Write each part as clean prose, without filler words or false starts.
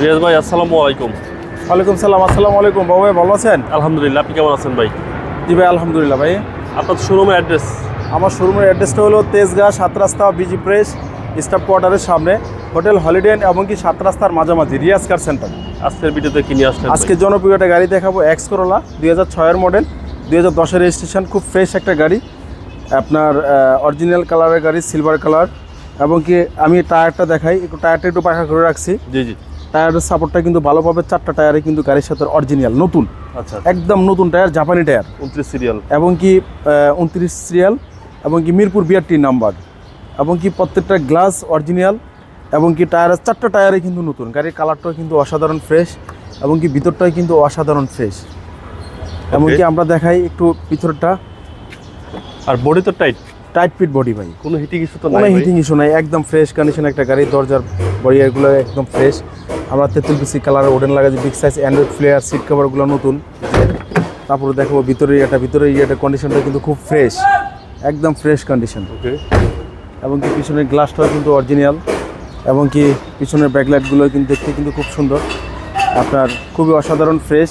রিয়াজ ভাই আসসালামু আলাইকুম। ওয়ালাইকুম সালাম। আসসালামু আলাইকুম। বাবু ভাই ভালো আছেন? আলহামদুলিল্লাহ, আপনি কেমন আছেন ভাই? জি ভাই আলহামদুলিল্লাহ। ভাই আপনার শোরুমের অ্যাড্রেস? আমার শোরুমের অ্যাড্রেসটা হলো তেজগাঁ 7 রাস্তা বিজি প্রেস স্টাফ কোয়ার্টারের সামনে, হোটেল হলিডে ইন এবং কি 7 রাস্তার মাঝামাঝি রিয়াজ কার সেন্টার। আজকের ভিডিওতে কি নিয়ে আসলেন? আজকে জনপ্রিয় একটা গাড়ি দেখাবো, এক্স করোলা 2006-এর মডেল, 2010-এর রেজিস্ট্রেশন, খুব ফ্রেশ একটা গাড়ি। আপনার অরিজিনাল কালারের গাড়ি, সিলভার কালার। এবং কি আমি টায়ারটা দেখাই, একটু টায়ারটা একটু পাখা করে রাখছি। জি জি। টায়ারের সাপোর্টটা কিন্তু ভালো পাবে, 4টা টায়ারে কিন্তু গাড়ির সাথে অরিজিনাল নতুন, আচ্ছা একদম নতুন টায়ার, জাপানি টায়ার, 29 সিরিয়াল এবং কি 29 সিরিয়াল, এবং কি মিরপুর 82 নাম্বার, এবং কি প্রত্যেকটা গ্লাস অরিজিনাল, এবং কি টায়ারের 4টা টায়ারে কিন্তু নতুন। গাড়ির কালারটাও কিন্তু অসাধারণ ফ্রেশ, এবং কি ভিতরটাও কিন্তু অসাধারণ ফ্রেশ। এবং কি আমরা দেখাই একটু ভিতরটা। আর বডি তো টাইট ফিট বডি ভাই, কোনো হিটিং ইস্যু তো কোনো নাই? হিটিং ইস্যু নাই, একদম ফ্রেশ কন্ডিশন একটা গাড়ি। দরজার বডি এগুলো একদম ফ্রেশ। আমরা 33 কালারের ওডেন লাগাচ্ছি, big size Android player, seat কভারগুলো নতুন। তারপরে দেখাবো ভিতরের ইয়েটা কন্ডিশনটা কিন্তু খুব ফ্রেশ, একদম ফ্রেশ কন্ডিশন। ওকে। এবং কি পিছনের গ্লাসটাও কিন্তু অরিজিনাল, এবং কি পিছনের ব্যাকলাইটগুলো কিন্তু দেখতে কিন্তু খুব সুন্দর, আপনার খুবই অসাধারণ ফ্রেশ।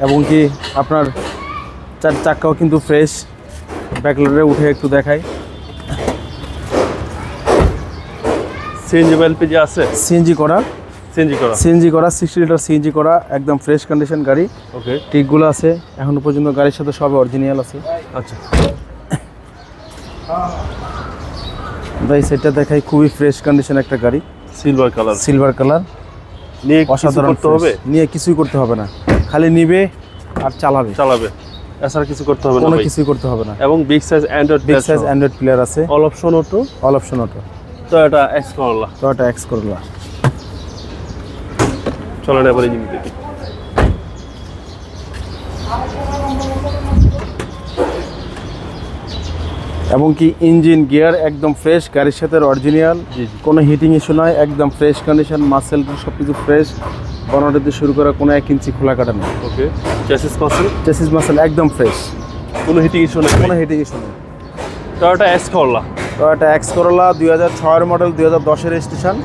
এবং কি আপনার 4 চাক্কাও কিন্তু ফ্রেশ। ব্যাকলাইটে উঠে একটু দেখাই। সিএনজি বা এলপিজি আছে? সিএনজি করা, সিএনজি করা 60 লিটার সিএনজি করা, একদম ফ্রেশ কন্ডিশন গাড়ি। ওকে। টিকগুলো আছে এখনো পর্যন্ত গাড়ির সাথে, সব অরিজিনাল আছে। আচ্ছা ভাই সেটা দেখাই, খুবই ফ্রেশ কন্ডিশন একটা গাড়ি, সিলভার কালার, নিয়ে অসাধারণ করতে হবে? নিয়ে কিছুই করতে হবে না, খালি নিবে আর চালাবে, এছাড়া কিছু করতে হবে না কোনো ভাই? কিছুই করতে হবে না। এবং বিগ সাইজ অ্যান্ড্রয়েড প্লেয়ার আছে, অল অপশন অটো। তো এটা এক্স করলা। টয়োটা এক্স করোলা। চলেন এবার ইঞ্জিন দেখি। এবং কি ইঞ্জিন গিয়ার একদম ফ্রেশ, গাড়ির সাথে অরিজিনাল, জি জি। কোনো হিটিং ইস্যু নয়, একদম ফ্রেশ কন্ডিশন। মাসেল সব কিছু ফ্রেশ, বনেট দিয়ে শুরু করে কোনো 1 ইঞ্চি খোলা কাটা নেই। ওকে। চেসিস মাসেল একদম ফ্রেশ, কোনো হিটিং ইস্যু নেই? কোনো হিটিং ইস্যু নেই। Toyota X Corolla. Toyota X Corolla 2006-এর মডেল, 2010-এর রেজিস্ট্রেশন।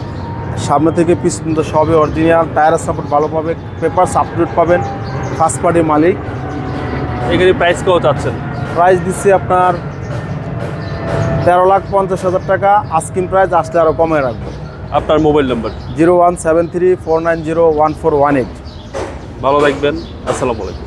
সামনে থেকে পিছ পর্যন্ত সবই অরিজিনাল, টায়ারের সাপোর্ট ভালো পাবে, পেপারস আপডেট পাবেন, ফার্স্ট পার্টি মালিক। এই গাড়ির প্রাইস কত চাচ্ছেন? প্রাইস দিচ্ছি আপনার 13,50,000 টাকা। আস্কিং প্রাইস, আসলে আরও কমে রাখবো। আপনার মোবাইল নাম্বার? 0173 490 1418। ভালো থাকবেন, আসসালামু আলাইকুম।